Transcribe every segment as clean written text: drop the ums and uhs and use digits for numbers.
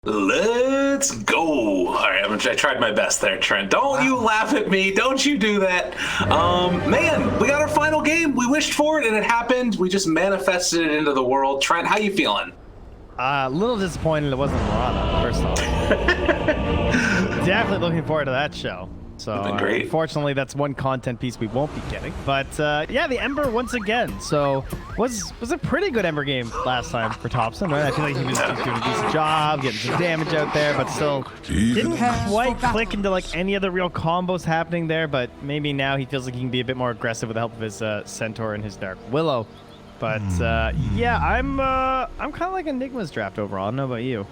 Let's go. All right, I tried my best there, Trent. Don't you laugh at me. Don't you do that. Man, we got our final game. We wished for it, and it happened. We just manifested it into the world. Trent, how you feeling? A little disappointed it wasn't Lana, first off. Definitely looking forward to that show. So unfortunately, that's one content piece we won't be getting. But yeah, the Ember once again. So was a pretty good Ember game last time for Thompson, right? I feel like he was doing a decent job, getting some damage out there, but still didn't quite click into like any of the real combos happening there. But maybe now he feels like he can be a bit more aggressive with the help of his Centaur and his Dark Willow. But yeah, I'm kind of like a Nigma's draft overall. I don't know about you.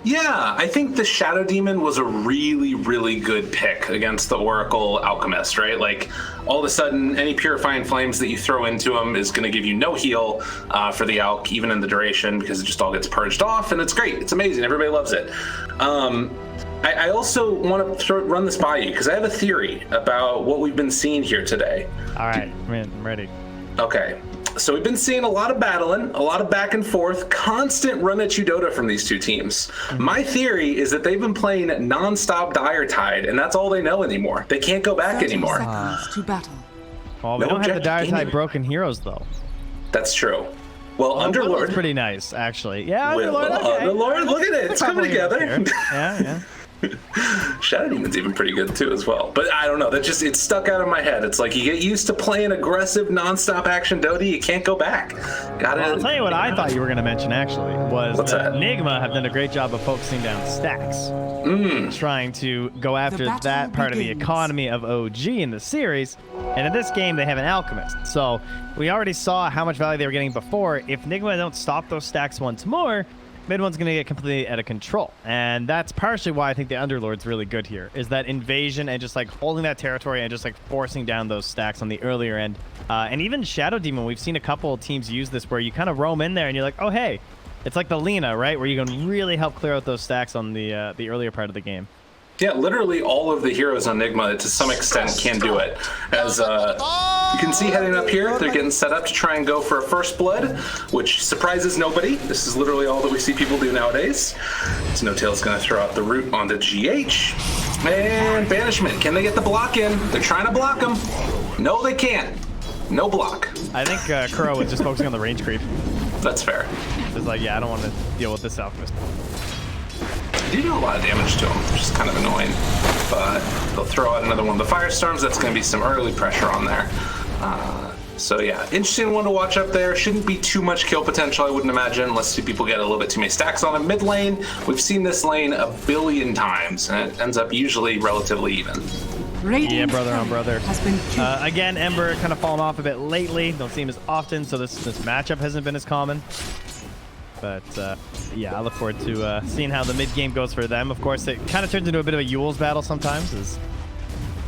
Yeah, I think the Shadow Demon was a really, really good pick against the Oracle Alchemist, right? Like, all of a sudden, any Purifying Flames that you throw into him is going to give you no heal for the Alch, even in the duration, because it just all gets purged off, and it's great. It's amazing. Everybody loves it. I also want to run this by you, because I have a theory about what we've been seeing here today. All right, I'm ready. Okay. So we've been seeing a lot of battling, a lot of back and forth, constant run at you Dota from these two teams. My theory is that they've been playing nonstop Dire Tide, and that's all they know anymore. They can't go back anymore. To battle. Well, we don't have the Dire Tide broken heroes, though. That's true. Well, Underlord. Pretty nice, actually. Yeah, Underlord, okay. Underlord, look at it. It's coming together. Yeah. Shadow Demon's even pretty good too as well. But I don't know, it stuck out of my head. It's like you get used to playing aggressive non-stop action Dota, you can't go back. I'll tell you what I thought you were going to mention actually was that Nigma have done a great job of focusing down stacks. Trying to go after that part of the economy of OG in the series. And in this game they have an Alchemist. So we already saw how much value they were getting before. If Nigma don't stop those stacks once more, mid one's going to get completely out of control. And that's partially why I think the Underlord's really good here, is that invasion and just like holding that territory and just like forcing down those stacks on the earlier end. And even Shadow Demon, we've seen a couple of teams use this where you kind of roam in there and you're like, oh, hey, it's like the Lina, right? Where you can really help clear out those stacks on the earlier part of the game. Yeah, literally all of the heroes on Nigma, to some extent, can do it. As you can see heading up here, they're getting set up to try and go for a first blood, which surprises nobody. This is literally all that we see people do nowadays. Snowtail's going to throw out the root onto GH. And Banishment. Can they get the block in? They're trying to block him. No, they can't. No block. I think Kuro was just focusing on the range creep. That's fair. It's like, yeah, I don't want to deal with this Alchemist. They do a lot of damage to him, which is kind of annoying. But they'll throw out another one of the Firestorms. That's going to be some early pressure on there. So yeah, interesting one to watch up there. Shouldn't be too much kill potential, I wouldn't imagine, unless people get a little bit too many stacks on him. Mid lane, we've seen this lane a billion times, and it ends up usually relatively even. Yeah, brother on brother. Again, Ember kind of fallen off a bit lately. Don't see him as often, so this matchup hasn't been as common. But yeah, I look forward to seeing how the mid game goes for them. Of course, it kind of turns into a bit of a Yule's battle sometimes, as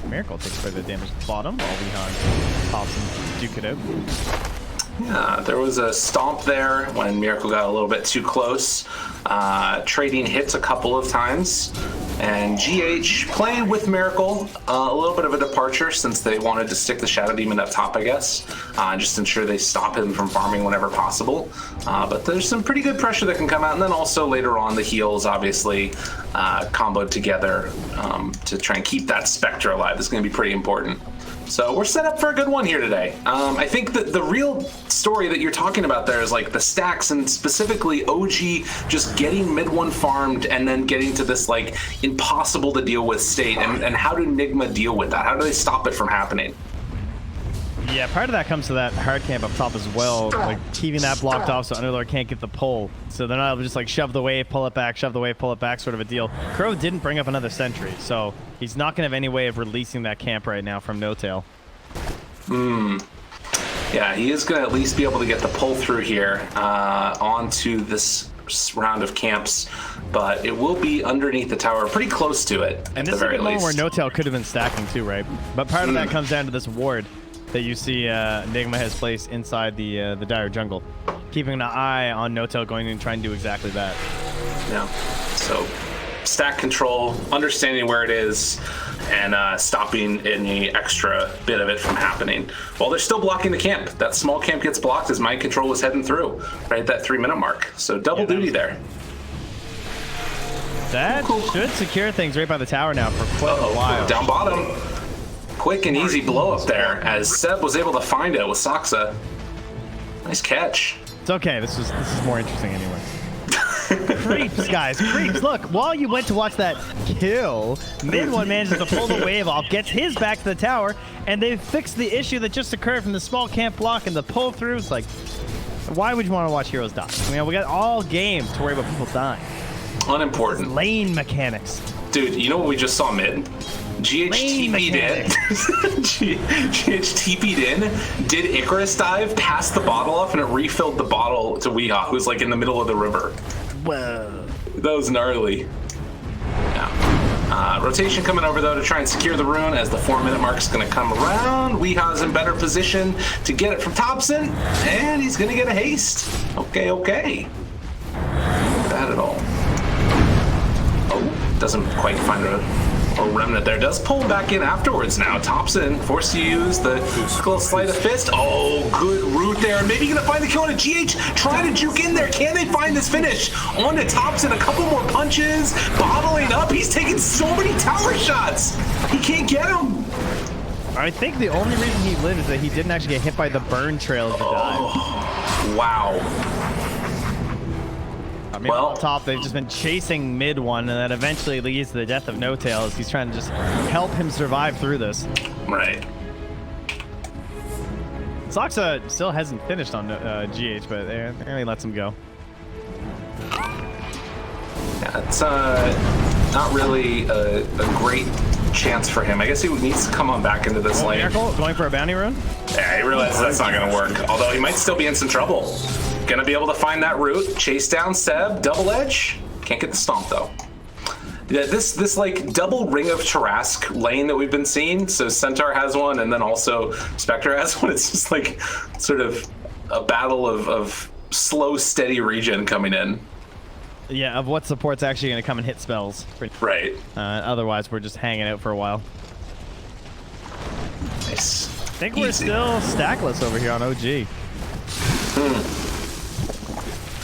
Miracle takes quite a bit of damage at the bottom while Leon pops and duke it out. Yeah, there was a stomp there when Miracle got a little bit too close. Trading hits a couple of times. And GH playing with Miracle, a little bit of a departure since they wanted to stick the Shadow Demon up top, I guess. Just ensure they stop him from farming whenever possible. But there's some pretty good pressure that can come out. And then also later on, the heals obviously comboed together to try and keep that Spectre alive. This is going to be pretty important. So we're set up for a good one here today. I think that the real story that you're talking about there is like the stacks, and specifically OG just getting mid one farmed and then getting to this like impossible to deal with state. And how do Nigma deal with that? How do they stop it from happening? Yeah, part of that comes to that hard camp up top as well, like keeping that blocked off so Underlord can't get the pull. So they're not able to just like shove the wave, pull it back, shove the wave, pull it back sort of a deal. Crow didn't bring up another sentry, so he's not going to have any way of releasing that camp right now from No Tail. Yeah, he is going to at least be able to get the pull through here onto this round of camps, but it will be underneath the tower, pretty close to it. And this is a moment where No Tail could have been stacking too, right? But part of that comes down to this ward that you see Nigma has placed inside the Dire jungle, keeping an eye on No Tail going and trying to do exactly that. Yeah, so stack control, understanding where it is, and stopping any extra bit of it from happening. While they're still blocking the camp. That small camp gets blocked as mind control was heading through, right at that 3-minute mark. So double duty there. That should secure things right by the tower now for quite a while. Down bottom. Quick and easy blow up there as Seb was able to find it with Saksa. Nice catch. It's okay. This is more interesting anyway. Creeps, guys. Creeps. Look, while you went to watch that kill, mid one manages to pull the wave off, gets his back to the tower, and they fixed the issue that just occurred from the small camp block and the pull through. It's like, why would you want to watch heroes die? I mean, we got all game to worry about people dying. Unimportant. It's lane mechanics. Dude, you know what we just saw mid? GH TP'd in. GH TP'd in, did Icarus dive, passed the bottle off, and it refilled the bottle to Weehaw, who's like in the middle of the river. Whoa. That was gnarly. Yeah. Rotation coming over though to try and secure the rune as the 4-minute mark is going to come around. Weehaw's in better position to get it from Thompson, and he's going to get a haste. Okay. Not bad at all. Oh, doesn't quite find a remnant there. Does pull back in afterwards now. Thompson forced to use the little sleight of fist. Oh, good route there. Maybe gonna find the kill on a GH. Try to juke in there. Can they find this finish? On to Thompson. A couple more punches. Bottling up. He's taking so many tower shots. He can't get him. I think the only reason he lived is that he didn't actually get hit by the burn trail as he died. Wow. I mean, on top, they've just been chasing mid one, and that eventually leads to the death of No Tail as he's trying to just help him survive through this. Right. Saksa still hasn't finished on GH, but they only lets him go. Yeah, it's not really a great chance for him. I guess he needs to come on back into this lane. Miracle going for a bounty rune? Yeah, he realizes that's not going to work. Although he might still be in some trouble. Gonna be able to find that route, chase down Seb, double edge. Can't get the stomp though. Yeah, this like double ring of Tarask lane that we've been seeing. So Centaur has one, and then also Spectre has one. It's just like sort of a battle of slow, steady regen coming in. Yeah, of what support's actually gonna come and hit spells. Right. Otherwise, we're just hanging out for a while. Nice. I think we're still stackless over here on OG.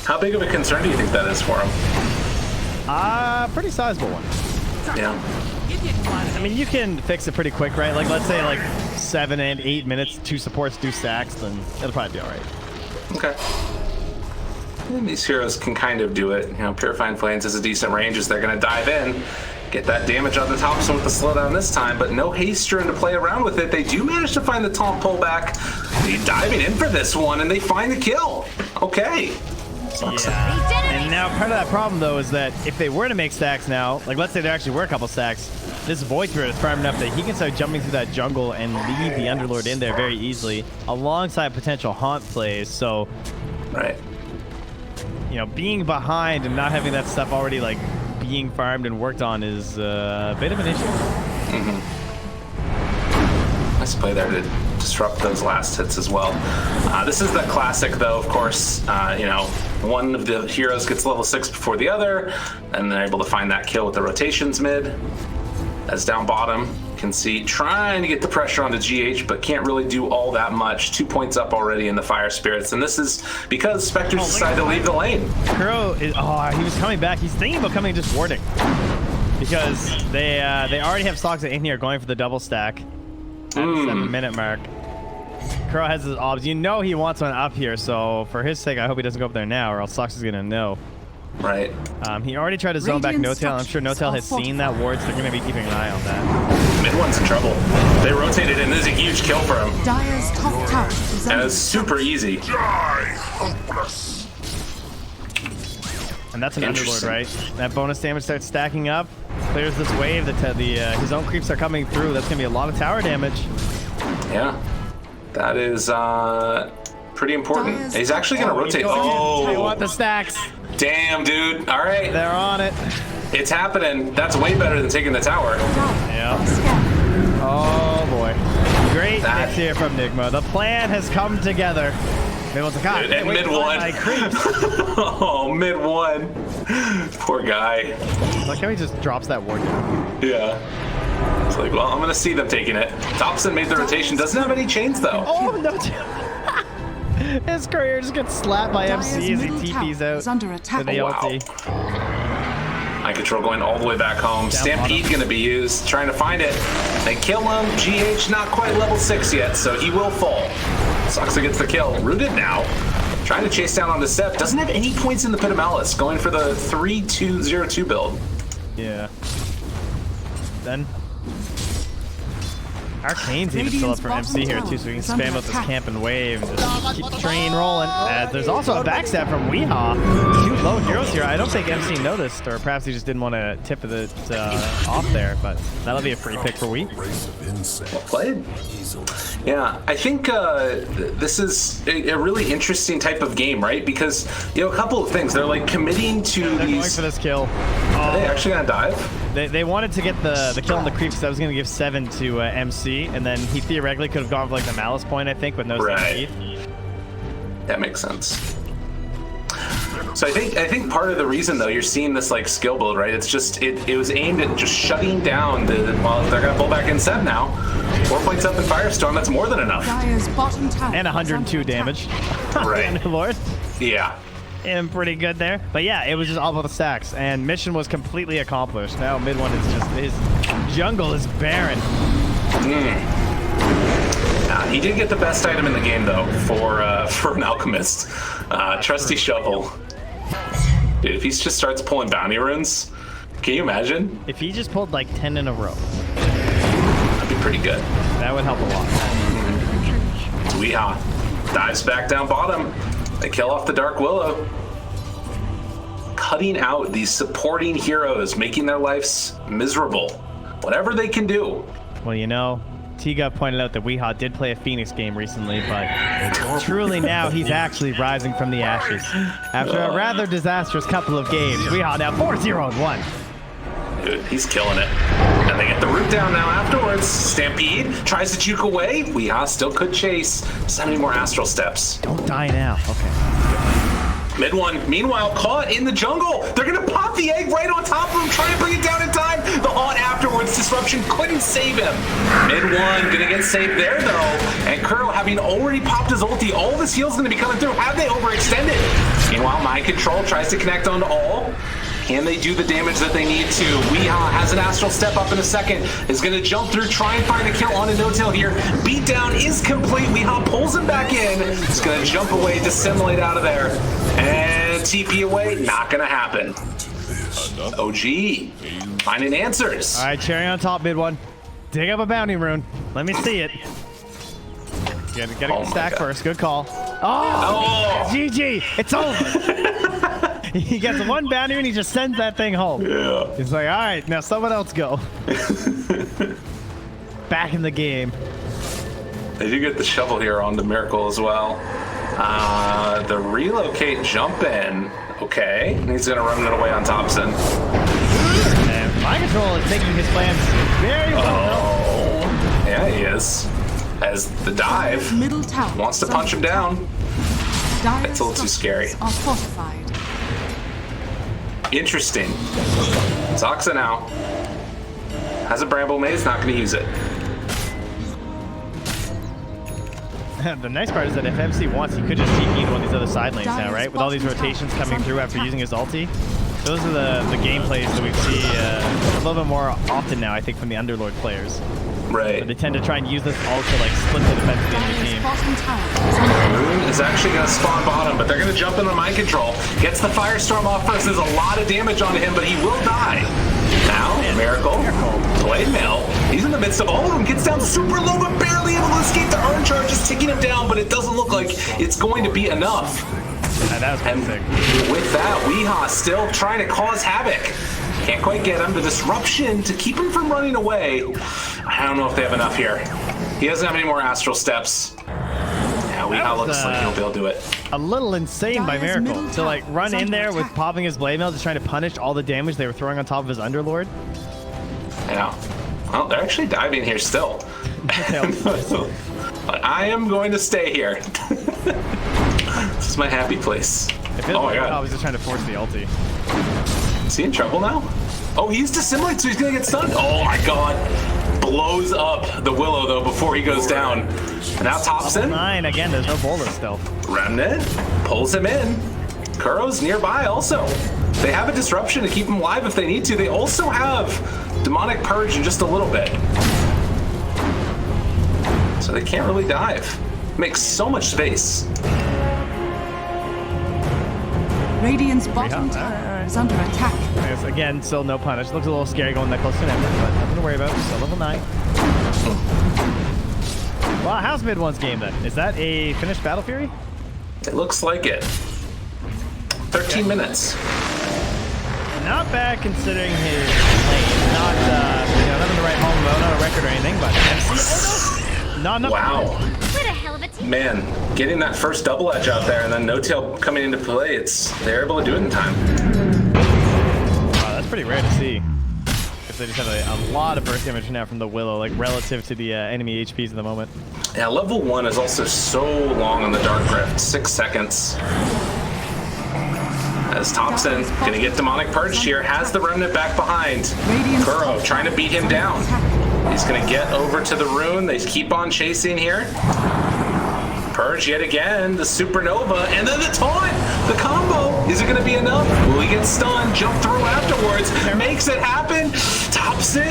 How big of a concern do you think that is for him? Pretty sizable one. Yeah. I mean, you can fix it pretty quick, right? Like, let's say like 7 and 8 minutes, 2 supports do stacks, then it'll probably be all right. Okay. And these heroes can kind of do it. You know, Purifying Flames is a decent range as they're going to dive in, get that damage on the Thompson with the slowdown this time, but no Haster to play around with it. They do manage to find the taunt pullback. They're diving in for this one, and they find the kill. Okay. Yeah. And now part of that problem though is that if they were to make stacks now, like let's say there actually were a couple stacks, this Void Spirit is firm enough that he can start jumping through that jungle and leave the Underlord in there very easily alongside potential haunt plays. So, right. You know, being behind and not having that stuff already like being farmed and worked on is a bit of an issue. Nice play there to disrupt those last hits as well. This is the classic though, of course. You know, one of the heroes gets level 6 before the other, and they're able to find that kill with the rotations mid. As down bottom, you can see trying to get the pressure onto GH, but can't really do all that much. 2 points up already in the Fire Spirits, and this is because Spectres decided to leave the lane. Kuro is, he was coming back. He's thinking about coming and just warding. Because they already have Saksa in here going for the double stack at the 7-minute mark. Kuro has his obs. You know he wants one up here, so for his sake, I hope he doesn't go up there now, or else Saksa's gonna know. Right. He already tried to zone back No Tail. I'm sure No Tail has seen that ward, so they're going to be keeping an eye on that. Mid one's in trouble. They rotated in. This is a huge kill for him. Dire's top tower is and it was super easy. And that's an Underlord, right? That bonus damage starts stacking up. Clears this wave. His own creeps are coming through. That's going to be a lot of tower damage. Yeah. That is pretty important. He's actually going to rotate. Oh! They want the stacks. Damn, dude. All right. They're on it. It's happening. That's way better than taking the tower. Yeah. Oh, boy. Great hits here from Nigma. The plan has come together. And mid one. Oh, mid one. Poor guy. Like how he just drops that ward down. Yeah. It's like, well, I'm going to see them taking it. Thompson made the rotation. Doesn't have any chains, though. Oh, no. His career just gets slapped by MC as he TP's out under attack. with the ulti. I Mind Control going all the way back home. Stampede going to be used, trying to find it. They kill him. GH not quite level 6 yet, so he will fall. Soxa gets the kill. Rooted now. Trying to chase down on the Sep. Doesn't have any points in the Pit of Malice. Going for the 3-2-0-2 build. Yeah. Then Arcane's even still up for MC here too, so we can spam up this camp and wave and just keep the train rolling. There's also a backstab from Weehaw. 2 low heroes here. I don't think MC noticed, or perhaps he just didn't want to tip it off there, but that'll be a free pick for Wee. Well played. Yeah, I think this is a really interesting type of game, right? Because, you know, a couple of things. They're like committing to They're these... going for this kill. Are they actually going to dive? They wanted to get the kill on the creep, because that was going to give 7 to MC, and then he theoretically could have gone for like the Malice point, I think, with no right. That makes sense. So I think part of the reason though you're seeing this like skill build, right? It's just it was aimed at just shutting down well, they're gonna pull back in Seb now. 4 points up in Firestorm, that's more than enough. And 102 damage. Right. Underlord. Yeah. And pretty good there. But yeah, it was just all about the stacks, and mission was completely accomplished. Now mid one is just his jungle is barren. He did get the best item in the game though for an alchemist. Trusty shovel. Dude, if he just starts pulling bounty runes, can you imagine? If he just pulled like 10 in a row, that'd be pretty good. That would help a lot. Weehaw dives back down bottom. They kill off the Dark Willow. Cutting out these supporting heroes, making their lives miserable. Whatever they can do. Well, you know, Tiga pointed out that Weehaw did play a Phoenix game recently, but truly now he's actually rising from the ashes. After a rather disastrous couple of games, Weehaw now 4-0-1. Dude, he's killing it. And they get the root down now afterwards. Stampede tries to juke away. Weehaw still could chase. 70 more astral steps. Don't die now. Okay. Mid one, meanwhile, caught in the jungle. They're gonna pop the egg right on top of him, try to bring it down in time. The haunt afterwards, disruption couldn't save him. Mid one, gonna get saved there though. And Kuro, having already popped his ulti, all of his heals gonna be coming through. Have they overextended? Meanwhile, Mind Control tries to connect onto all. Can they do the damage that they need to? Weehaw has an astral step up in a second. Is going to jump through, try and find a kill on a no-tail here. Beatdown is complete. Weehaw pulls him back in. He's going to jump away, dissimulate out of there. And TP away, not going to happen. OG, finding answers. All right, cherry on top, mid one. Dig up a bounty rune. Let me see it. Gotta get the stack first. Good call. Oh! GG. It's over. He gets one bounty and he just sends that thing home. Yeah. He's like, all right, now someone else go. Back in the game. They do get the shovel here onto Miracle as well. The relocate jump in. Okay. And he's going to run it away on Thompson. And Mind Control is making his plans very well. Yeah, he is. As the dive wants to punch him down. It's a little too scary. Are fortified. Interesting. Soxa now has a Bramble maze, not going to use it. The nice part is that if MC wants, he could just TP into one of these other side lanes now, right? With all these rotations coming through after using his ulti. Those are the gameplays that we see a little bit more often now, I think, from the Underlord players. Right. So they tend to try and use this ult to like split the defense of the enemy team. Rune is actually going to spawn bottom, but they're going to jump in on Mind Control. Gets the Firestorm off first. There's a lot of damage onto him, but he will die. Now, Miracle, Blade Mail. He's in the midst of all of them. Gets down super low, but barely able to escape. The Urn Charge is ticking him down, but it doesn't look like it's going to be enough. And with that, Weehaw still trying to cause havoc. Can't quite get him. The disruption to keep him from running away. I don't know if they have enough here. He doesn't have any more astral steps. Yeah, Weehaw looks like he'll be able to do it. A little insane by Miracle to like run in there with popping his blade mail, just trying to punish all the damage they were throwing on top of his Underlord. Yeah. Well, they're actually diving here still. But I am going to stay here. This is my happy place. Oh my god. He's just trying to force the ulti. Is he in trouble now? Oh, he's dissimilated, so he's gonna get stunned. Oh my god. Blows up the Willow though before he goes down. And now Thompson. 9 again, there's no boulder stealth. Remnant pulls him in. Kuro's nearby also. They have a disruption to keep them alive if they need to. They also have Demonic Purge in just a little bit. So they can't really dive. Makes so much space. Radiant's bottom tower is under attack. Yes, again, still no punish. Looks a little scary going that close to Ember, but nothing to worry about. Still level 9. Well, how's mid one's game then? Is that a finished Battle Fury? It looks like it. 13 minutes. Not bad considering his lane. Not, not in the right home mode, not a record or anything, but MC not enough. Wow. What a hell of a team. Man, getting that first double edge out there and then no tail coming into play, they're able to do it in time. Wow, that's pretty rare to see. Because they just have a lot of burst damage now from the Willow, like relative to the enemy HPs at the moment. Yeah, level 1 is also so long on the Dark Rift, 6 seconds. As Thompson gonna get Demonic Purge here, has the Remnant back behind. Kuro trying to beat him down. He's gonna get over to the rune. They keep on chasing here. Purge yet again, the Supernova, and then the taunt! The combo! Is it gonna be enough? Will he get stunned? Jump through afterwards. Makes it happen. Thompson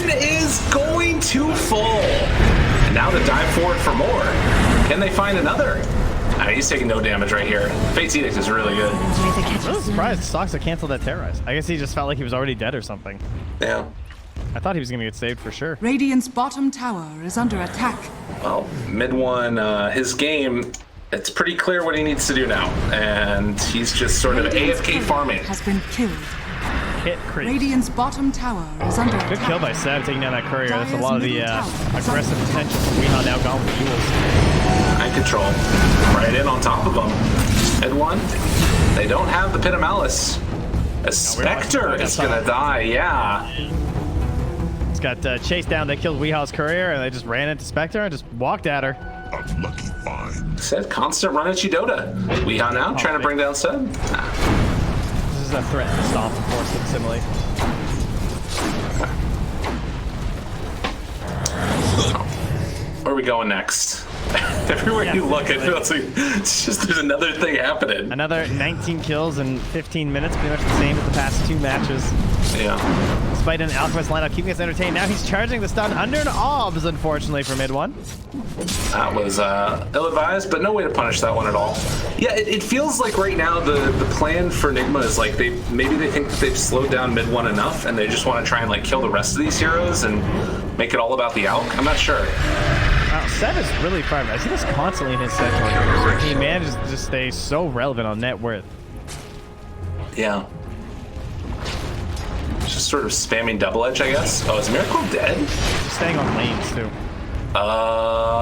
is going to fall. And now the dive forward for more. Can they find another? He's taking no damage right here. Fate's Edict is really good. I'm really surprised Stoxa canceled that Terrorize. I guess he just felt like he was already dead or something. Yeah. I thought he was going to get saved for sure. Radiant's bottom tower is under attack. Well, mid one, his game, it's pretty clear what he needs to do now. And he's just sort of AFK farming. Has been killed. Hit creep. Radiant's bottom tower is under attack. Good kill by Seb taking down that courier. That's a lot of the aggressive potential from Weehaw now gone with duels. Mind control. Right in on top of them. Mid one. They don't have the Pit of Malice. A Spectre is going to die, yeah. It's got chased down. They killed Weehaw's courier and they just ran into Spectre and just walked at her. Unlucky find. Said constant run at Dota. Weehaw now trying to bring down Seb. This is a threat to stomp and force them assimilate. Where are we going next? Everywhere you look, it feels like it's just there's another thing happening. Another 19 kills in 15 minutes, pretty much the same as the past 2 matches. Yeah. Despite an Alchemist lineup keeping us entertained, now he's charging the stun under an obs, unfortunately, for mid one. That was ill-advised, but no way to punish that one at all. Yeah, it feels like right now the plan for Nigma is like maybe they think that they've slowed down mid one enough, and they just want to try and like kill the rest of these heroes and make it all about the Alch. I'm not sure. Seb is really far. I see this constantly in his set target. He manages to just stay so relevant on net worth. Yeah. Just sort of spamming double edge, I guess. Oh, is Miracle dead? Staying on lanes too.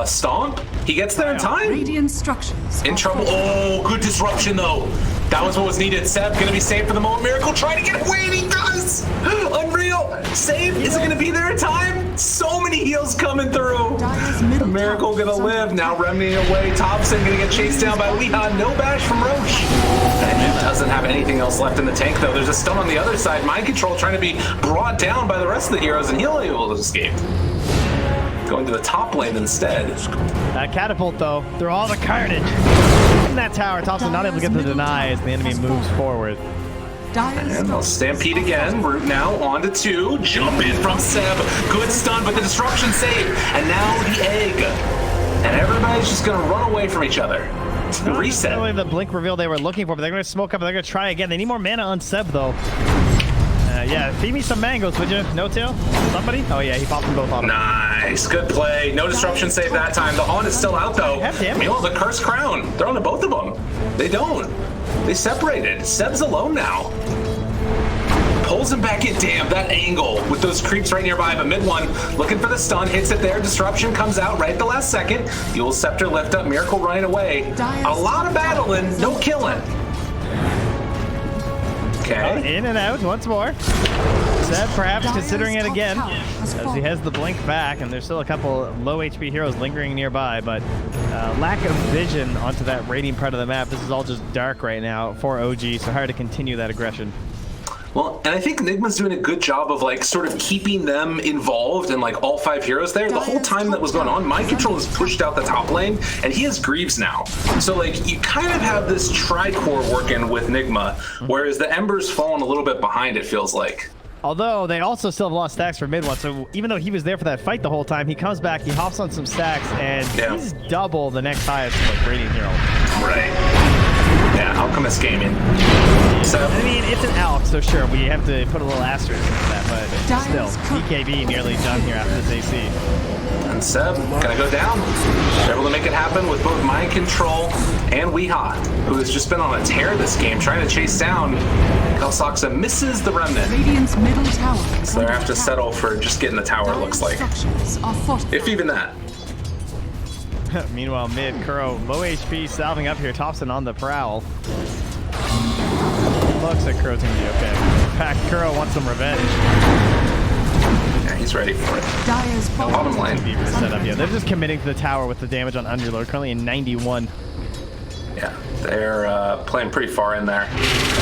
Stomp? He gets there in time? Radiant structures. In trouble. Oh, good disruption though. That was what was needed. Seb gonna be saved for the moment. Miracle trying to get away and he does! Unreal! Save? Is it gonna be there in time? So many heals coming through. Miracle gonna live. Now Remnant away. Thompson gonna get chased down by Weehaw. No bash from Roche. And he doesn't have anything else left in the tank though. There's a stun on the other side. Mind control trying to be brought down by the rest of the heroes and he'll be able to escape. Going to the top lane instead. Catapult though, through all the carnage. In that tower, Thompson not able to get the deny as the enemy moves forward. And they'll stampede again. Root now on to 2. Jump in from Seb. Good stun, but the disruption saved. And now the egg. And everybody's just going to run away from each other. Reset. Not really the blink reveal they were looking for, but they're going to smoke up and they're going to try again. They need more mana on Seb though. Yeah, feed me some mangoes, would you? No tail? Somebody? Oh yeah, he popped them both on him. Nice, good play. No disruption save that time. The Haunt is still out though. Meanwhile, the Cursed Crown. They're on to both of them. They don't. They separated. Seb's alone now. Pulls him back in. Damn, that angle with those creeps right nearby. But mid one looking for the stun. Hits it there. Disruption comes out right at the last second. Eul's Scepter lift up. Miracle running away. A lot of battling. No killing. Okay. In and out once more. Seb perhaps considering it again as he has the blink back, and there's still a couple low HP heroes lingering nearby, but lack of vision onto that radiant part of the map. This is all just dark right now for OG, so hard to continue that aggression. Well, and I think Nigma's doing a good job of like sort of keeping them involved and like all 5 heroes there. The whole time that was going on, Mind Control has pushed out the top lane, and he has Greaves now. So like you kind of have this tri-core working with Nigma, whereas the Ember's fallen a little bit behind, it feels like. Although they also still have lost stacks for mid one, so even though he was there for that fight the whole time, he comes back, he hops on some stacks, and he's double the next highest like Radiant hero. Right. Yeah, Alchemist Gaming. So I mean, it's an Alch, so sure, we have to put a little asterisk into that, but still, BKB nearly done here after this AC. And Seb gonna go down. They're able to make it happen with both Mind Control and Weehaw, who has just been on a tear this game, trying to chase down. Kalsaxa misses the Remnant. Radiant's middle tower. So they have to settle for just getting the tower, it looks like. If even that. Meanwhile, mid, Kuro, low HP, salving up here, Thompson on the prowl. Looks like Kuro's gonna be okay. Pack Kuro wants some revenge. Yeah, he's ready for it. Dire's Bottom lane. Set up. Yeah, they're just committing to the tower with the damage on Underlord, currently in 91. Yeah, they're playing pretty far in there.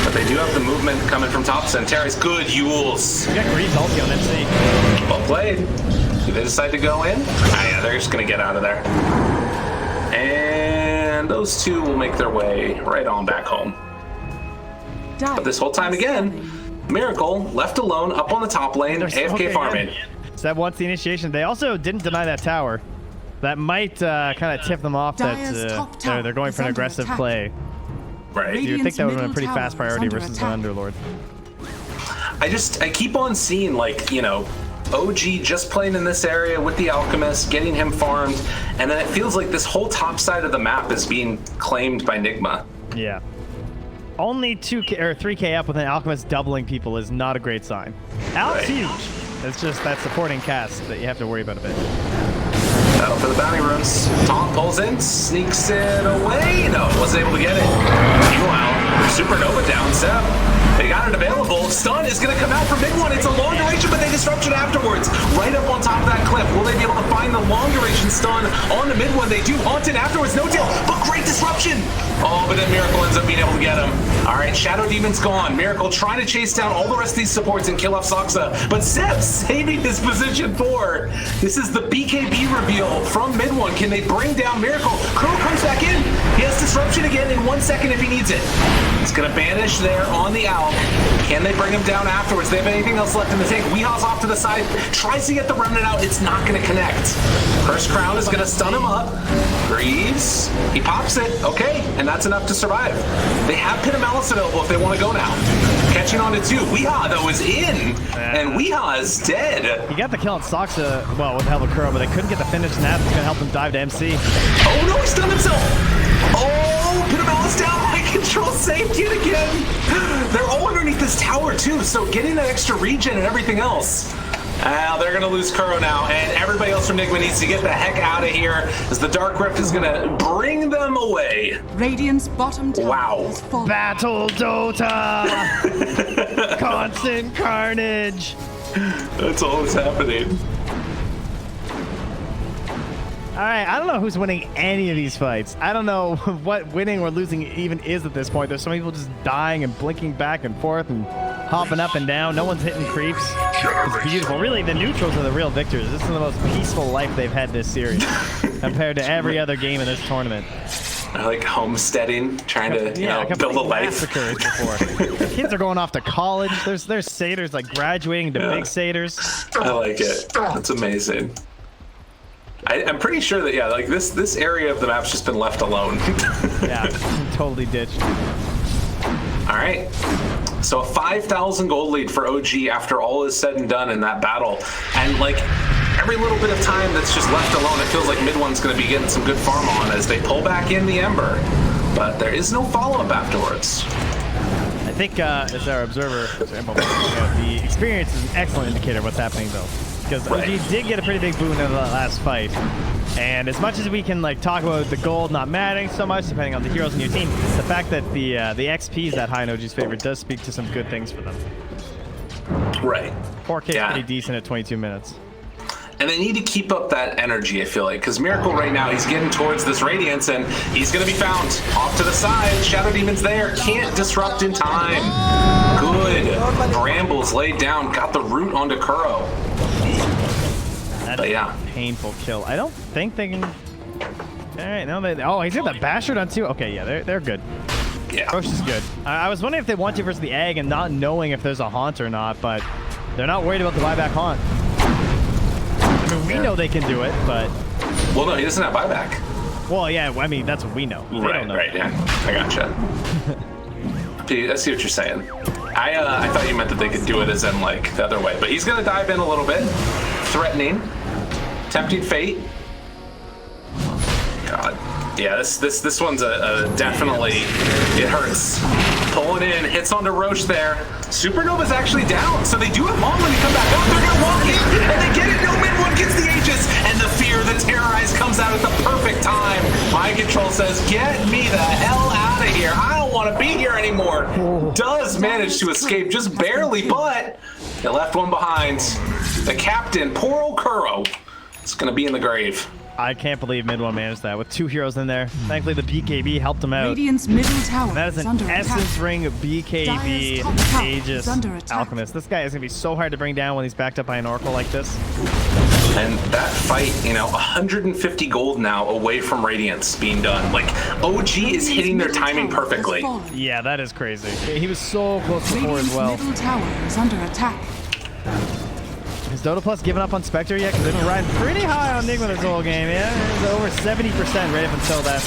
But they do have the movement coming from Thompson. Terry's good, Yules. You got Greaves ulti on MC. Well played. Do they decide to go in? Ah, yeah, they're just gonna get out of there. And those two will make their way right on back home. But this whole time again, Miracle left alone up on the top lane, AFK farming. Seb wants the initiation. They also didn't deny that tower. That might kind of tip them off that they're going for an aggressive play. Right. You would think that would have been a pretty fast priority versus an Underlord. I keep on seeing, like, you know, OG just playing in this area with the Alchemist, getting him farmed, and then it feels like this whole top side of the map is being claimed by Nigma. Yeah. Only 2K or 3K up with an Alchemist doubling people is not a great sign. Al's huge. It's just that supporting cast that you have to worry about a bit. Battle for the bounty runes. Taunt pulls in, sneaks it away. No, wasn't able to get it. Meanwhile, Supernova down, Seb. They got it available. Stun is going to come out for mid one. It's a long duration, but they disrupt it afterwards. Right up on top of that cliff. Will they be able to find the long duration stun on the mid one? They do. Haunted afterwards. No deal, but great disruption. Oh, but then Miracle ends up being able to get him. All right, Shadow Demon's gone. Miracle trying to chase down all the rest of these supports and kill off Soxa. But Seb saving his position for. This is the BKB reveal from mid one. Can they bring down Miracle? Crow comes back in. He has disruption again in 1 second if he needs it. He's going to banish there on the Owl. Can they bring him down afterwards? They have anything else left in the tank? Weehaw's off to the side. Tries to get the Remnant out. It's not going to connect. First Crown is going to stun him up. Greaves. He pops it. Okay. And that's enough to survive. They have Pin and Malice available if they want to go now. Catching on to 2. Weehaw, though, is in. And Weehaw is dead. He got the kill on Soxa, well, with the help of Kuro, but they couldn't get the finish, and that's going to help him dive to MC. Oh, no, he stunned himself. Oh, Pin and Malice down. Mind Control saved it again. They're all underneath this tower, too, so getting that extra regen and everything else. They're going to lose Kuro now, and everybody else from Nigma needs to get the heck out of here, as the Dark Rift is going to bring them away. Radiant's bottom tower. Wow. Battle Dota! Constant carnage! That's all that's happening. All right, I don't know who's winning any of these fights. I don't know what winning or losing even is at this point. There's so many people just dying and blinking back and forth and hopping up and down. No one's hitting creeps. It's beautiful. Really, the neutrals are the real victors. This is the most peaceful life they've had this series compared to every other game in this tournament. Like homesteading, trying to, you know, build a life. Before. Kids are going off to college. There's satyrs like graduating to big satyrs. I like it. That's amazing. I'm pretty sure that, yeah, like this area of the map's just been left alone. Yeah, totally ditched. All right. So a 5,000 gold lead for OG after all is said and done in that battle. And like every little bit of time that's just left alone, it feels like mid one's going to be getting some good farm on as they pull back in the Ember. But there is no follow-up afterwards. I think as our observer, the experience is an excellent indicator of what's happening though. Because OG did get a pretty big boon in the last fight. And as much as we can like talk about the gold not mattering so much, depending on the heroes in your team, the fact that the XP is that high in OG's favor does speak to some good things for them. Right. 4K is pretty decent at 22 minutes. And they need to keep up that energy, I feel like, because Miracle right now, he's getting towards this Radiance, and he's going to be found off to the side. Shadow Demon's there. Can't disrupt in time. Good. Brambles laid down, got the root onto Kuro. That's a painful kill. I don't think they can... All right, no, they... Oh, he's got the Bastard on 2. Okay, yeah, they're good. Yeah. Roche is good. I was wondering if they want to versus the egg and not knowing if there's a haunt or not, but they're not worried about the buyback haunt. I mean, we know they can do it, but... Well, no, he doesn't have buyback. Well, yeah, I mean, that's what we know. Right, yeah. I gotcha. I see what you're saying. I thought you meant that they could do it as in, like, the other way. But he's going to dive in a little bit. Threatening. Tempting fate. God. Yeah, this one's a definitely, it hurts. Pulling in, hits onto Roche there. Supernova's actually down, so they do have long when they come back up. They're gonna walk in, and they get it. No, mid-one gets the Aegis, and the fear, the terrorize comes out at the perfect time. Mind Control says, get me the hell out of here. I don't want to be here anymore. Does manage to escape just barely, but they left one behind. The captain, poor old Kuro, is gonna be in the grave. I can't believe mid-one managed that with 2 heroes in there. Thankfully, the BKB helped him out. Radiant's middle tower That is an Essence Ring BKB Aegis Alchemist. This guy is going to be so hard to bring down when he's backed up by an Oracle like this. And that fight, 150 gold now away from Radiance being done. Like, OG is hitting their timing perfectly. Yeah, that is crazy. He was so close to 4 as well. Middle tower is under attack. Has Dota Plus given up on Spectre yet? Because they've been riding pretty high on Nigma this whole game, yeah? It was over 70% right up until that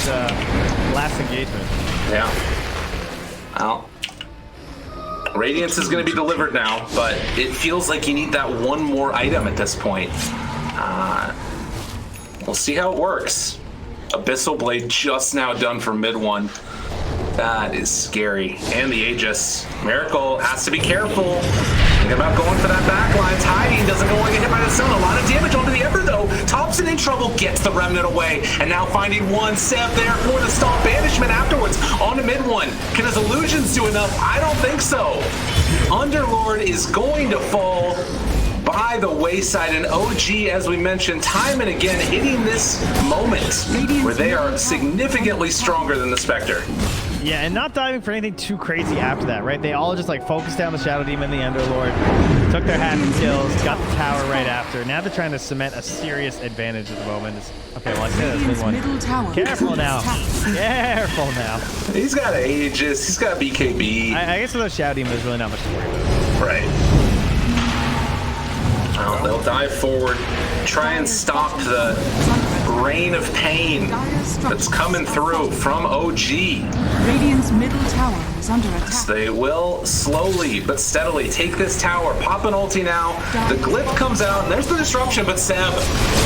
last engagement. Yeah. Well, Radiance is going to be delivered now, but it feels like you need that one more item at this point. We'll see how it works. Abyssal Blade just now done for mid-one. That is scary. And the Aegis. Miracle has to be careful. Think about going for that backline. Tiding doesn't go get hit by the sun. A lot of damage onto the Ember, though. Thompson in trouble, gets the Remnant away. And now finding one Seb there for the stomp. Banishment afterwards on to mid-one. Can his illusions do enough? I don't think so. Underlord is going to fall by the wayside, and OG, as we mentioned, time and again hitting this moment where they are significantly stronger than the Spectre. Yeah, and not diving for anything too crazy after that, right? They all just like focused down the Shadow Demon, the Underlord, took their half kills, got the tower right after. Now they're trying to cement a serious advantage at the moment. Okay, well, I say that's mid-one. Careful now. Careful now. He's got Aegis, he's got BKB. I guess with those Shadow Demon, there's really not much to worry about. Right. Well, they'll dive forward, try and stop the rain of pain that's coming through from OG. Radiant's middle tower is under attack. They will slowly but steadily take this tower. Pop an ulti now. The glyph comes out, and there's the disruption, but Seb,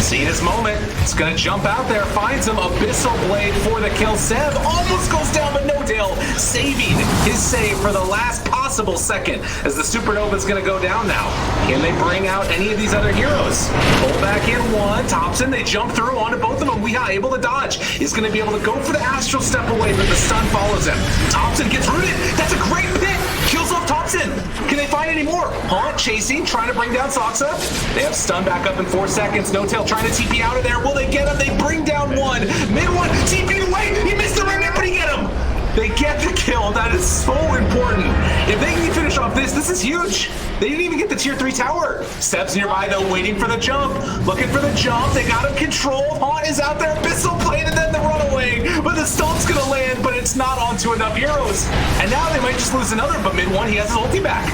seeing his moment, it's going to jump out there, finds him. Abyssal Blade for the kill. Seb almost goes down, but no deal. Saving his save for the last possible second as the Supernova is going to go down now. Can they bring out any of these other heroes? Pull back in one. Thompson, they jump through onto both of them. Weeha able to dodge. Is going to be able to go for the Astral Step away, but the stun follows him. Thompson gets rooted. That's a great pick. Kills off Thompson. Can they find any more? Haunt chasing, trying to bring down Soxa. They have stun back up in 4 seconds. No Tail trying to TP out of there. Will they get him? They bring down one. Mid-one, TP away. He missed the remnant, but he get him. They get the kill. That is so important. If they can finish off this is huge. They didn't even get the tier 3 tower. Seb's nearby though, waiting for the jump. Looking for the jump. They got him controlled. Haunt is out there. Abyssal Blade and then the runaway. But the stomp's gonna land, but it's not onto enough heroes. And now they might just lose another, but mid-one, he has his ulti back.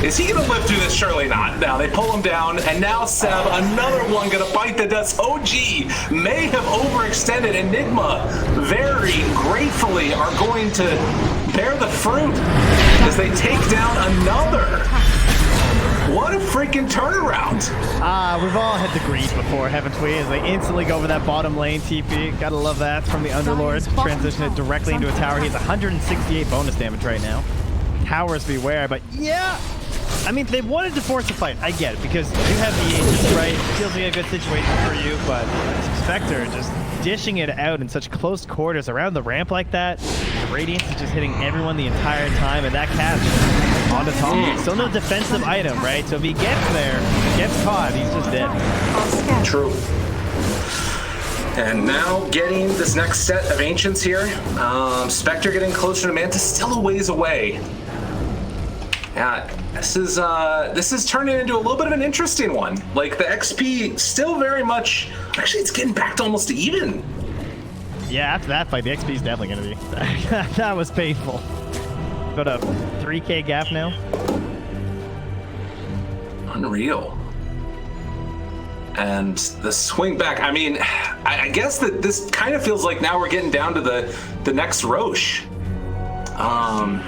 Is he gonna live through this? Surely not. Now they pull him down, and now Seb, another one gonna bite the dust. OG may have overextended, and Nigma very gratefully are going to bear the fruit as they take down another. What a freaking turnaround. We've all had the greed before, haven't we? As they instantly go over that bottom lane TP. Gotta love that from the Underlord. Transition it directly into a tower. He has 168 bonus damage right now. Towers beware, but yeah. I mean, they wanted to force a fight. I get it, because you have the Aegis, right? It feels like a good situation for you, but Spectre just dishing it out in such close quarters around the ramp like that. The Radiance is just hitting everyone the entire time, and that catch on the top. Still no defensive item, right? So if he gets there, gets caught, he's just dead. True. And now getting this next set of Ancients here. Spectre getting closer to Manta, still a ways away. Yeah, this is turning into a little bit of an interesting one. Like the XP still very much. Actually, it's getting back to almost even. Yeah, after that fight, the XP is definitely gonna be. That was painful. Got a 3K gap now. Unreal. And the swing back. I mean, I guess that this kind of feels like now we're getting down to the next Roche.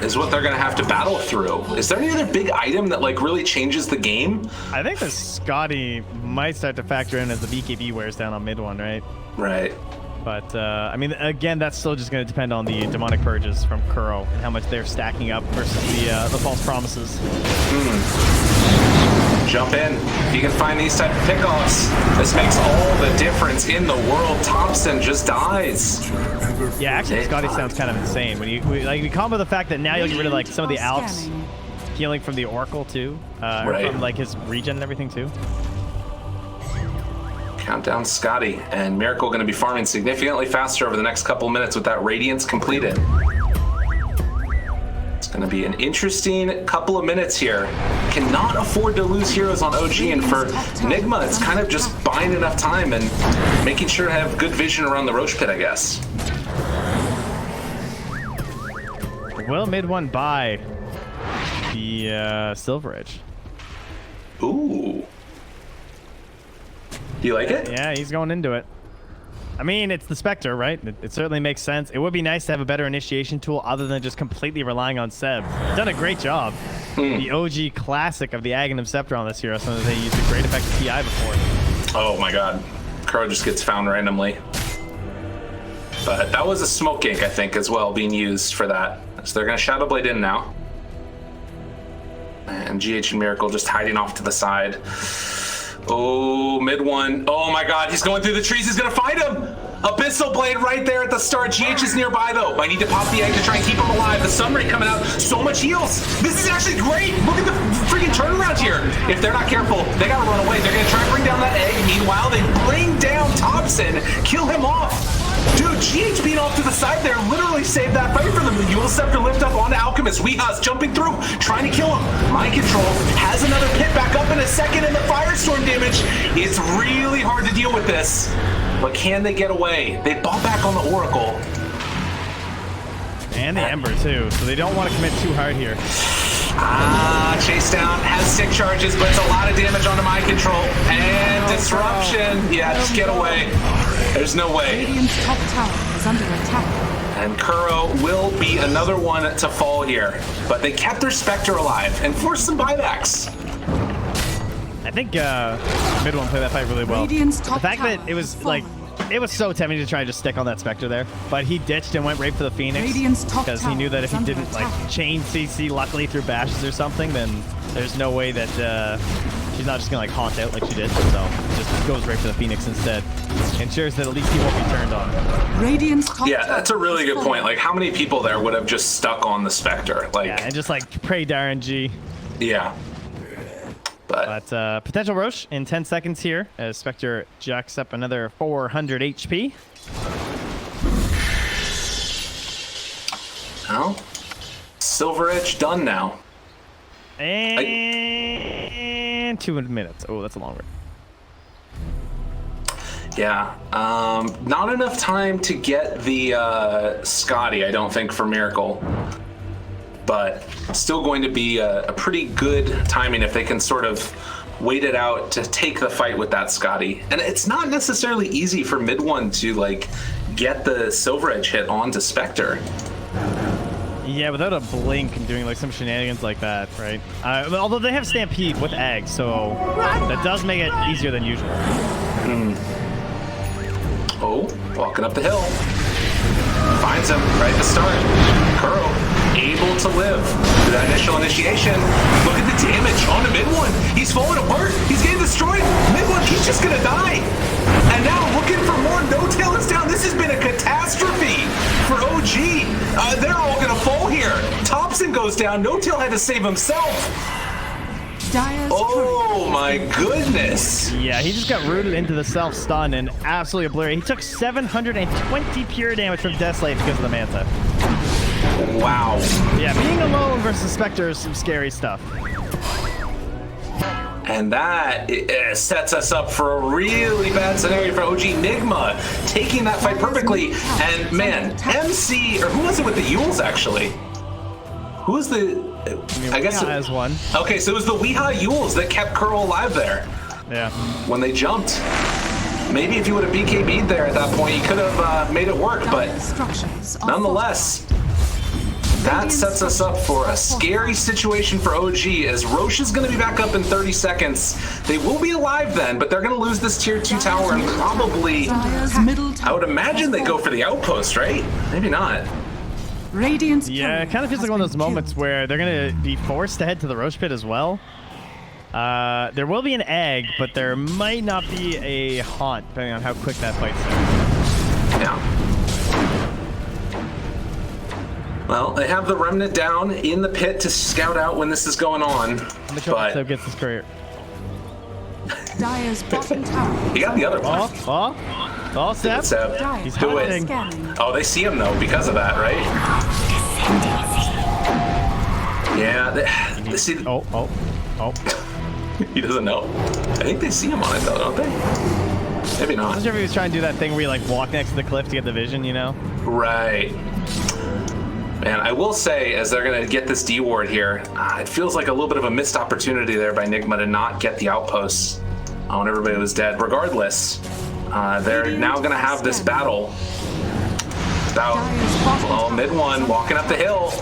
Is what they're gonna have to battle through. Is there any other big item that like really changes the game? I think the Scotty might start to factor in as the BKB wears down on mid one, right? Right. But I mean, again, that's still just going to depend on the demonic purges from Kuro and how much they're stacking up versus the false promises. Jump in. If you can find these type of pickoffs, this makes all the difference in the world. Thompson just dies. Yeah, actually, Scotty sounds kind of insane when you combo the fact that now you'll get rid of like some of the Alps healing from the Oracle too, or from like his regen and everything too. Countdown Scotty, and Miracle going to be farming significantly faster over the next couple minutes with that Radiance completed. It's going to be an interesting couple of minutes here. Cannot afford to lose heroes on OG, and for Nigma, it's kind of just buying enough time and making sure to have good vision around the Roche pit, I guess. Well, mid one by the Silver Edge. Ooh. Do you like it? Yeah, he's going into it. I mean, it's the Spectre, right? It certainly makes sense. It would be nice to have a better initiation tool other than just completely relying on Seb. Done a great job. The OG classic of the Aghanim Scepter on this hero, something they used a great effect of TI before. Oh my god. Crow just gets found randomly. But that was a smoke gank, I think, as well, being used for that. So they're going to Shadow Blade in now. And GH and Miracle just hiding off to the side. Oh, mid one. Oh my god, he's going through the trees. He's gonna find him. Abyssal Blade right there at the start. GH is nearby though. I need to pop the egg to try and keep him alive. The Sunray coming out. So much heals. This is actually great. Look at the freaking turnaround here. If they're not careful, they gotta run away. They're gonna try and bring down that egg. Meanwhile, they bring down Thompson. Kill him off. Dude, GH being off to the side there literally saved that fight for them. The Eul Scepter lift up onto Alchemist. Weehas jumping through, trying to kill him. Mind Control has another pit back up in a second, and the Firestorm damage. It's really hard to deal with this. But can they get away? They bought back on the Oracle. And the Ember too, so they don't want to commit too hard here. Chase down, has sick charges, but it's a lot of damage onto Mind Control. And Disruption. Yeah, just get away. There's no way. Radiant's top tower is under attack. And Kuro will be another one to fall here. But they kept their Spectre alive and forced some buybacks. I think mid one played that fight really well. Radiant's The top fact that tower it was has like, fallen. it was so tempting to try and just stick on that Spectre there, but he ditched and went right for the Phoenix Radiant's top because he knew that if he tower is didn't under like attack. chain CC luckily through bashes or something, then there's no way that she's not just gonna like haunt out like she did. So just goes right for the Phoenix instead. Ensures that at least he won't be turned on. Radiant's top Yeah, tower that's a really is good fallen. point. Like, how many people there would have just stuck on the Spectre? Like, Yeah, and just like pray Darren G. yeah. But But potential Roche in 10 seconds here as Spectre jacks up another 400 HP. no. Silver Edge done now. And 2 minutes. Oh, that's a long one. Yeah. Not enough time to get the Scotty, I don't think, for Miracle. But still going to be a pretty good timing if they can sort of wait it out to take the fight with that Scotty. And it's not necessarily easy for mid one to like get the Silver Edge hit onto Spectre. Yeah, without a blink and doing like some shenanigans like that, right? Although they have Stampede with Egg, so that does make it easier than usual. Oh, walking up the hill. Finds him right at the start. Kuro able to live through that initial initiation. Look at the damage on the mid one. He's falling apart. He's getting destroyed. Mid one, he's just gonna die. And now looking for more. No tail is down. This has been a catastrophe for OG. They're all gonna fall here. Thompson goes down. No tail had to save himself. Dire's Oh my goodness. Yeah, he just got rooted into the self-stun and absolutely obliterated. He took 720 pure damage from Deathslave because of the Manta. Wow. Yeah, being alone versus Spectre is some scary stuff. And that sets us up for a really bad scenario for OG. Nigma taking that fight perfectly. And man, MC, or who was it with the Yules actually? Who was the... I guess it has one. Okay, so it was the Weeha Yules that kept Curl alive there. Yeah. When they jumped. Maybe if you would have BKB'd there at that point, you could have made it work, but nonetheless, that sets us up for a scary situation for OG, as Roche is going to be back up in 30 seconds. They will be alive then, but they're going to lose this tier 2 tower and probably, I would imagine they go for the outpost, right? Maybe not. Yeah, it kind of feels like one of those moments where they're going to be forced to head to the Roche pit as well. There will be an egg, but there might not be a haunt, depending on how quick that fight's there. Yeah. Well, they have the remnant down in the pit to scout out when this is going on. But gets his career. Dire's bottom tower. He got the other one. Oh, Seb. He's do hunting. it. Oh, they see him though because of that, right? Yeah, they see. Oh. He doesn't know. I think they see him on it though, don't they? Maybe not. I'm not sure if he was trying to do that thing where you like walk next to the cliff to get the vision, you know? Right. Man, I will say, as they're going to get this D ward here, it feels like a little bit of a missed opportunity there by Nigma to not get the outposts when everybody was dead. Regardless, they're now going to have this battle about, well, mid one, walking up the hill.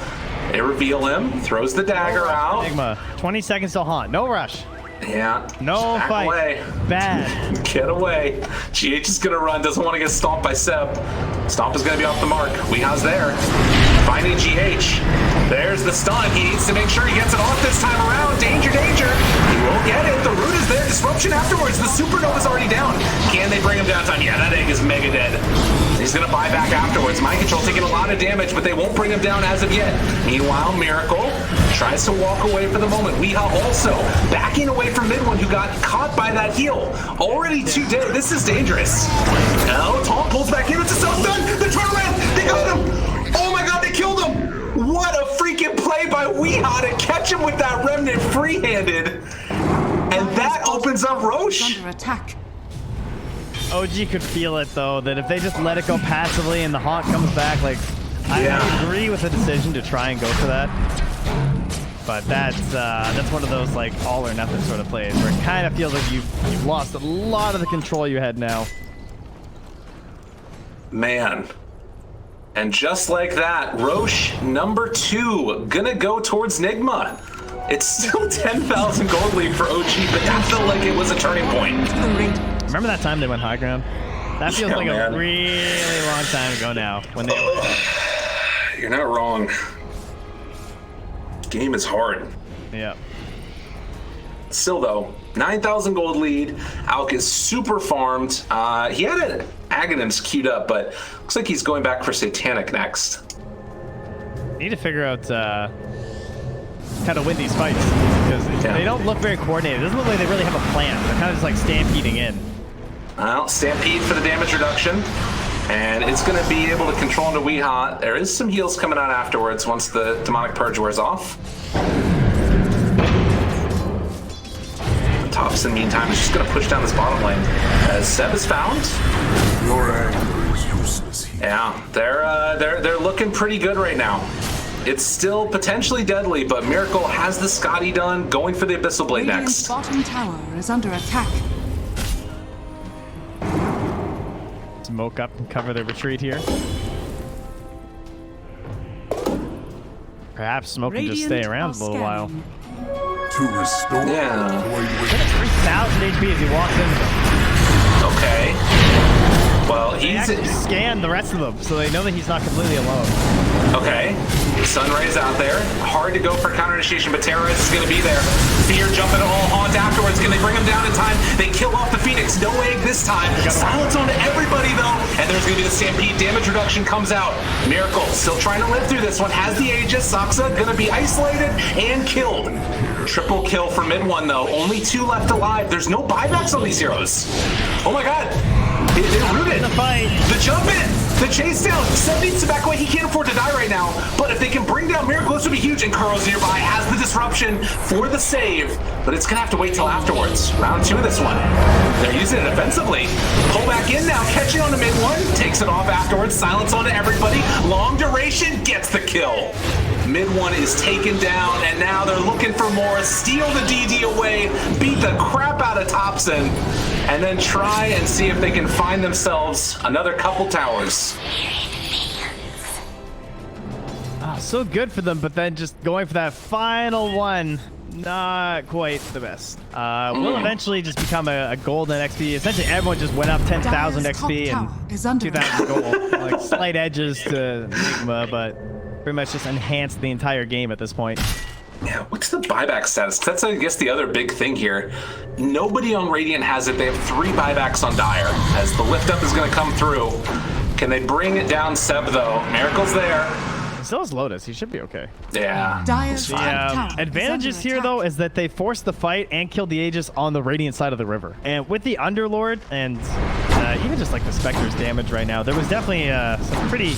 They reveal him, throws the dagger out. Nigma, 20 seconds till haunt. No rush. Yeah. No back fight. Away. Bad. Get away. GH is going to run. Doesn't want to get stomped by Seb. Stomp is going to be off the mark. Weeha's there. Finding GH. There's the stun. He needs to make sure he gets it off this time around. Danger, danger. He will get it. The root is there. Disruption afterwards. The Supernova's already down. Can they bring him down time? Yeah, that egg is mega dead. He's going to buy back afterwards. Mind Control taking a lot of damage, but they won't bring him down as of yet. Meanwhile, Miracle tries to walk away for the moment. Weeha also backing away from mid one, who got caught by that heal. Already 2 dead. This is dangerous. Now, Tom pulls back in. It's a self-stun. They're trying to land. They got him. Oh my god, they killed him. What a freaking play by Weeha to catch him with that remnant free-handed. And that opens up Roche. Under attack. OG could feel it though, that if they just let it go passively and the haunt comes back, like, I agree with the decision to try and go for that. But that's one of those like all or nothing sort of plays where it kind of feels like you've lost a lot of the control you had now. Man. And just like that, Roche number 2 gonna go towards Nigma. It's still 10,000 gold lead for OG, but that felt like it was a turning point. Remember that time they went high ground? That feels like a really long time ago now. When they You're not wrong. Game is hard. Yeah. Still though, 9,000 gold lead. Alk is super farmed. He had an Aghanims queued up, but looks like he's going back for Satanic next. Need to figure out how to win these fights, because they don't look very coordinated. It doesn't look like they really have a plan. They're kind of just like stampeding in. Well, Stampede for the damage reduction. And it's going to be able to control into Weeha. There is some heals coming out afterwards once the Demonic Purge wears off. Thompson, meantime, is just going to push down this bottom lane. As Seb is found. Your anger is useless here. Yeah, they're looking pretty good right now. It's still potentially deadly, but Miracle has the Scotty done, going for the Abyssal Blade next. Bottom tower is under attack. Smoke up and cover the retreat here. Perhaps Smoke can just stay around a little while. To restore. Yeah. 3,000 HP as he walks in. Okay. Well, They actually scan the rest of them, so they know that he's not completely alone. Okay. Sunray's out there. Hard to go for counter initiation, but Terrorize is going to be there. Fear jumping all haunt afterwards. Can they bring him down in time? They kill off the Phoenix. No egg this time. Silence on everybody, though. And there's going to be the Stampede. Damage reduction comes out. Miracle still trying to live through this one. Has the Aegis. Saksa going to be isolated and killed. Triple kill for mid one, though. Only 2 left alive. There's no buybacks on these heroes. Oh my god. They're rooted. The jump in. The chase down. Seb needs to back away. He can't afford to die right now. But if they can bring down Miracle, this would be huge. And Kuro's nearby has the disruption for the save. But it's going to have to wait till afterwards. Round 2 of this one. They're using it offensively. Pull back in now. Catching on the mid one. Takes it off afterwards. Silence onto everybody. Long duration. Gets the kill. Mid one is taken down, and now they're looking for more. Steal the DD away, beat the crap out of Thompson, and then try and see if they can find themselves another couple towers. Oh, so good for them, but then just going for that final one, not quite the best. Will eventually just become a golden XP. Essentially, everyone just went up 10,000 XP and 2,000 gold. Like slight edges to Nigma, but pretty much just enhanced the entire game at this point. Yeah, what's the buyback status? That's, I guess, the other big thing here. Nobody on Radiant has it. They have 3 buybacks on Dire. As the lift up is going to come through. Can they bring it down Seb, though? Miracle's there. So is Lotus. He should be okay. Yeah. The advantages here, though, is that they forced the fight and killed the Aegis on the Radiant side of the river. And with the Underlord and even just like the Spectre's damage right now, there was definitely some pretty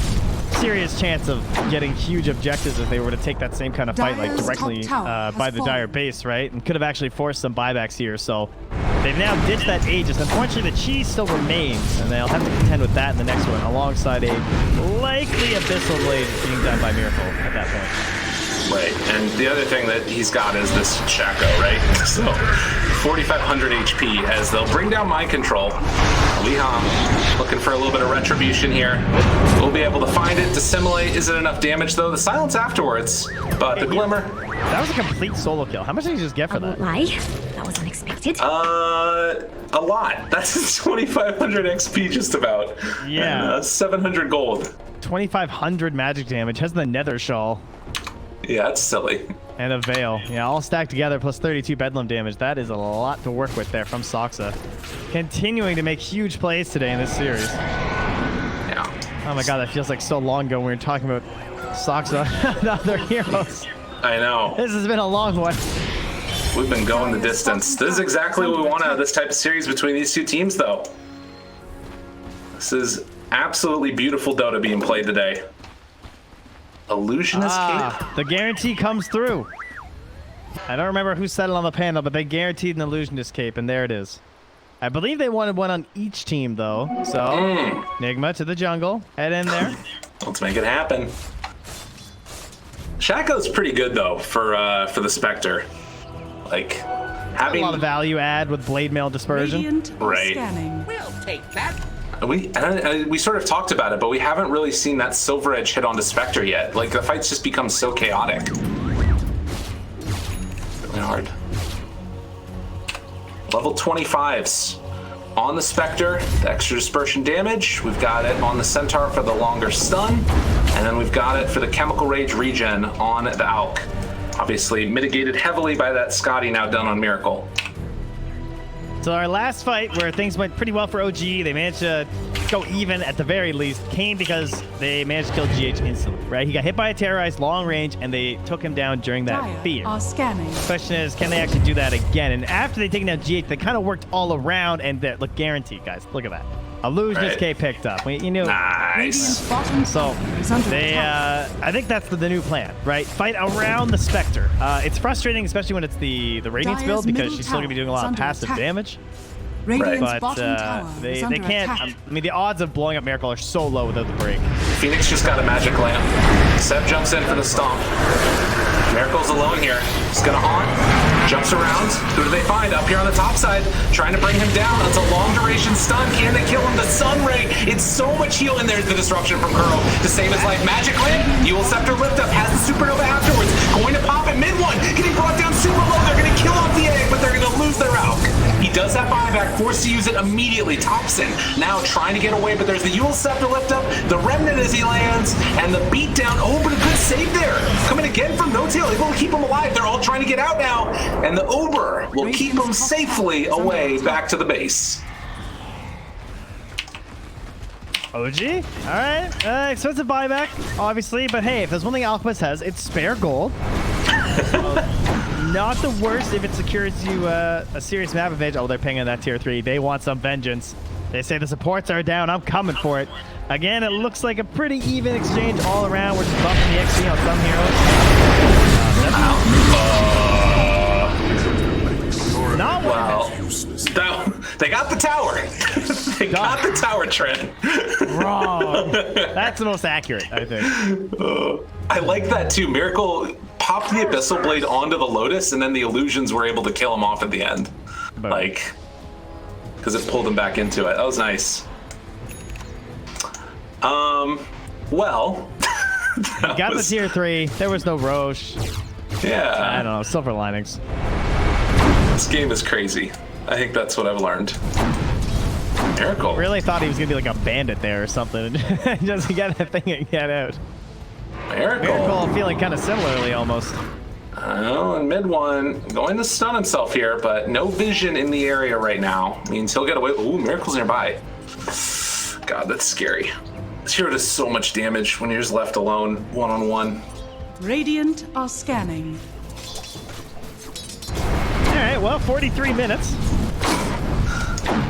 serious chance of getting huge objectives if they were to take that same kind of fight like directly by the Dire base, right? And could have actually forced some buybacks here. So they've now ditched that Aegis. Unfortunately, the cheese still remains, and they'll have to contend with that in the next one, alongside a likely Abyssal Blade being done by Miracle at that point. Right, and the other thing that he's got is this Shaco, right? So 4,500 HP as they'll bring down Mind Control. Liham looking for a little bit of retribution here. We'll be able to find it, dissimulate. Is it enough damage though? The silence afterwards, but the glimmer. That was a complete solo kill. How much did you just get for that? Lie. That was unexpected. A lot. That's 2,500 XP just about. Yeah. And, 700 gold. 2,500 magic damage. Has the Nether Shawl. Yeah, that's silly. And a Veil. Yeah, all stacked together plus 32 Bedlam damage. That is a lot to work with there from Soxa. Continuing to make huge plays today in this series. Yeah. Oh my god, that feels like so long ago when we were talking about Soxa and other heroes. I know. This has been a long one. We've been going the distance. This is exactly what we want out of this type of series between these two teams, though. This is absolutely beautiful Dota being played today. Illusionist Cape? The guarantee comes through. I don't remember who said it on the panel, but they guaranteed an Illusionist Cape, and there it is. I believe they wanted one on each team, though. So, Nigma to the jungle. Head in there. Let's make it happen. Shaco's pretty good, though, for the Spectre. Like, having a lot of value add with Blade Mail Dispersion. Right. We'll take that. We sort of talked about it, but we haven't really seen that Silver Edge hit onto Spectre yet. Like, the fights just become so chaotic. Really hard. Level 25s. On the Spectre, the extra dispersion damage. We've got it on the Centaur for the longer stun. And then we've got it for the Chemical Rage regen on the Alk. Obviously mitigated heavily by that Scotty now done on Miracle. So our last fight, where things went pretty well for OG, they managed to go even at the very least, came because they managed to kill GH instantly, right? He got hit by a terrorized long range, and they took him down during that fear. The question is, can they actually do that again? And after they take down GH, they kind of worked all around, and look, guaranteed, guys. Look at that. Illusionist K picked up. You knew. Nice. So they, I think that's the new plan, right? Fight around the Spectre. It's frustrating, especially when it's the Radiance build, because she's still gonna be doing a lot of passive damage. But they can't. I mean, the odds of blowing up Miracle are so low without the break. Phoenix just got a magic lamp. Seb jumps in for the stomp. Miracle's alone here. He's gonna haunt. Jumps around. Who do they find? Up here on the top side. Trying to bring him down. It's a long duration stun. Can they kill him? The Sun Ray. It's so much heal. And there's the disruption from Kuro to save his life. Magic lamp. Dual Scepter lift up. Has the supernova afterwards. Going to pop it mid one. Getting brought down super low. They're gonna kill off the egg, but they're gonna lose their Alk. He does that buyback, forced to use it immediately. Thompson now trying to get away, but there's the Yule Scepter lift up, the Remnant as he lands, and the beat down. Oh, but a good save there. Coming again from No Tail, able to keep him alive. They're all trying to get out now, and the Uber will keep him safely away back to the base. OG? Alright, expensive buyback, obviously, but hey, if there's one thing Alchemist has, it's spare gold. not the worst if it secures you a serious map advantage. Oh, they're pinging that tier 3. They want some vengeance. They say the supports are down. I'm coming for it. Again, it looks like a pretty even exchange all around. We're just buffing the XP on some heroes. Not well. They got the tower. They got the tower, Trent. Wrong. That's the most accurate, I think. I like that too. Miracle popped the Abyssal Blade onto the Lotus, and then the illusions were able to kill him off at the end. Like, because it pulled him back into it. That was nice. Well. Got the tier 3. There was no Roche. Yeah. I don't know. Silver linings. This game is crazy. I think that's what I've learned. Miracle. Really thought he was going to be like a bandit there or something. Just get that thing and get out. Miracle feeling kind of similarly almost. Oh, and mid one going to stun himself here, but no vision in the area right now. Means he'll get away. Ooh, Miracle's nearby. God, that's scary. This hero does so much damage when you're just left alone, one-on-one. Radiant are scanning. All right, well, 43 minutes.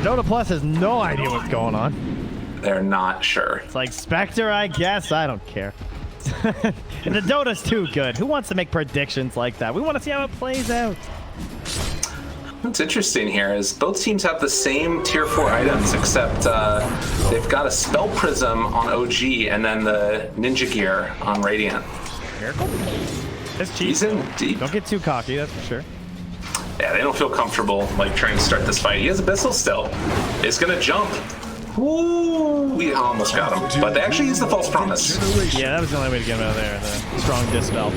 Dota Plus has no idea what's going on. They're not sure. It's like Spectre, I guess. I don't care. And the Dota's too good. Who wants to make predictions like that? We want to see how it plays out. What's interesting here is both teams have the same tier 4 items, except they've got a Spell Prism on OG and then the Ninja Gear on Radiant. Miracle? That's cheap. He's in deep. Don't get too cocky, that's for sure. Yeah, they don't feel comfortable like trying to start this fight. He has Abyssal still. He's gonna jump. Ooh, we almost got him. But they actually used the False Promise. Yeah, that was the only way to get him out of there. The strong Dispel.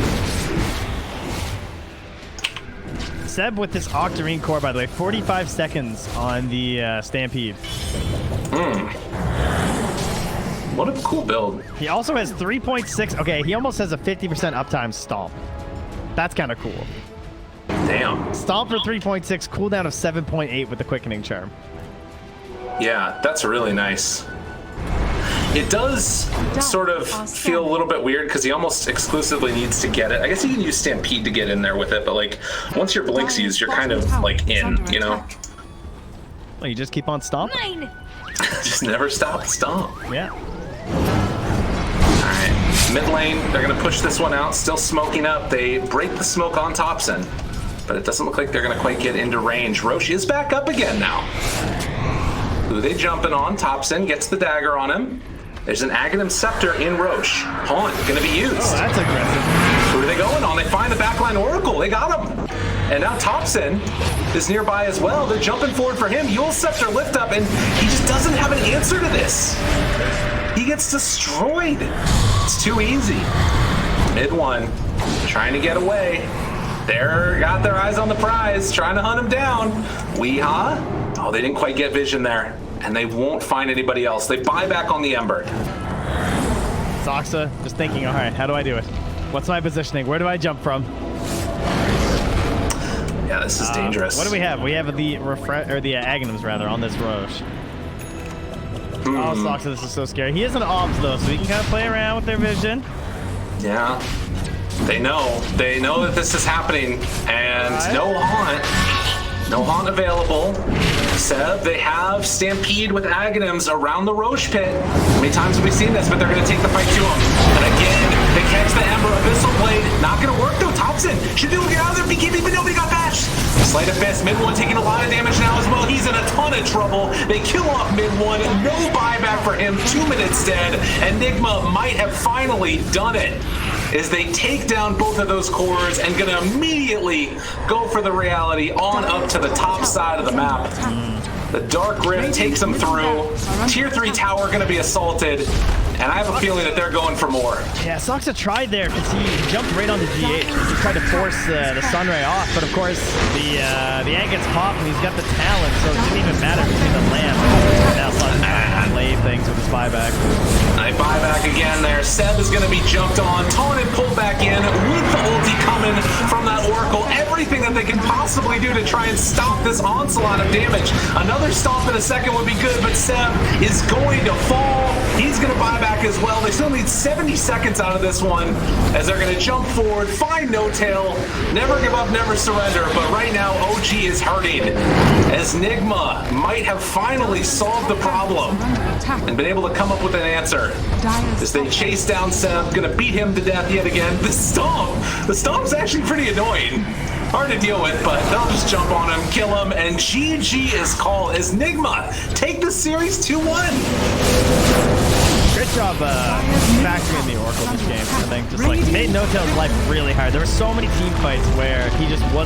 Seb with this Octarine core, by the way, 45 seconds on the Stampede. What a cool build. He also has 3.6. Okay, he almost has a 50% uptime Stomp. That's kind of cool. Damn. Stomp for 3.6, cooldown of 7.8 with the Quickening Charm. Yeah, that's really nice. It does sort of feel a little bit weird because he almost exclusively needs to get it. I guess you can use Stampede to get in there with it, but like once your Blink's used, you're kind of like in, you know? Well, you just keep on stomping. Just never stop the stomp. Yeah. Alright, mid lane, they're gonna push this one out, still smoking up. They break the smoke on Thompson, but it doesn't look like they're gonna quite get into range. Roche is back up again now. Who they jumping on? Thompson gets the dagger on him. There's an Aghanim Scepter in Roche. Haunt gonna be used. Oh, that's aggressive. Who are they going on? They find the backline Oracle. They got him. And now Thompson is nearby as well. They're jumping forward for him. Yule Scepter lift up, and he just doesn't have an answer to this. He gets destroyed. It's too easy. Mid one, trying to get away. They're got their eyes on the prize, trying to hunt him down. Weehaw. Oh, they didn't quite get vision there. And they won't find anybody else. They buy back on the Ember. Soxa just thinking, all right, how do I do it? What's my positioning? Where do I jump from? Yeah, this is dangerous. What do we have? We have the Aghanims rather on this Roche. Oh, Soxa, this is so scary. He is an Obs though, so he can kind of play around with their vision. Yeah. They know that this is happening, and no Haunt. No Haunt available. Seb, they have Stampede with Aghanims around the Roche pit. How many times have we seen this? But they're going to take the fight to him. And again, they catch the Ember. Abyssal Blade. Not going to work though. Thompson should be able to get out of there. BKB, but nobody got bashed. Sleight of Fist. Mid one taking a lot of damage now as well. He's in a ton of trouble. They kill off mid one. No buyback for him. 2 minutes dead. And Nigma might have finally done it. As they take down both of those cores and gonna immediately go for the reality on up to the top side of the map. The Dark Rift takes them through. Tier 3 tower gonna be assaulted, and I have a feeling that they're going for more. Yeah, Soxa tried there because he jumped right on the GH. He tried to force the Sunray off, but of course the egg gets popped and he's got the talent, so it didn't even matter between the lamp. Now Soxa can lay things with his buyback. I buy back again there. Seb is going to be jumped on, taunted, pulled back in with the ulti coming from that Oracle. Everything that they can possibly do to try and stop this onslaught of damage. Another stomp in a second would be good, but Seb is going to fall. He's going to buy back back as well. They still need 70 seconds out of this one as they're going to jump forward, find No Tail, never give up, never surrender. But right now, OG is hurting as Nigma might have finally solved the problem and been able to come up with an answer. As they chase down Seb, going to beat him to death yet again. The stomp's actually pretty annoying. Hard to deal with, but they'll just jump on him, kill him, and GG is called as Nigma take the series 2-1. Great job factoring in the Oracle this game. I think just like made No Tail's life really hard. There were so many team fights where he just wasn't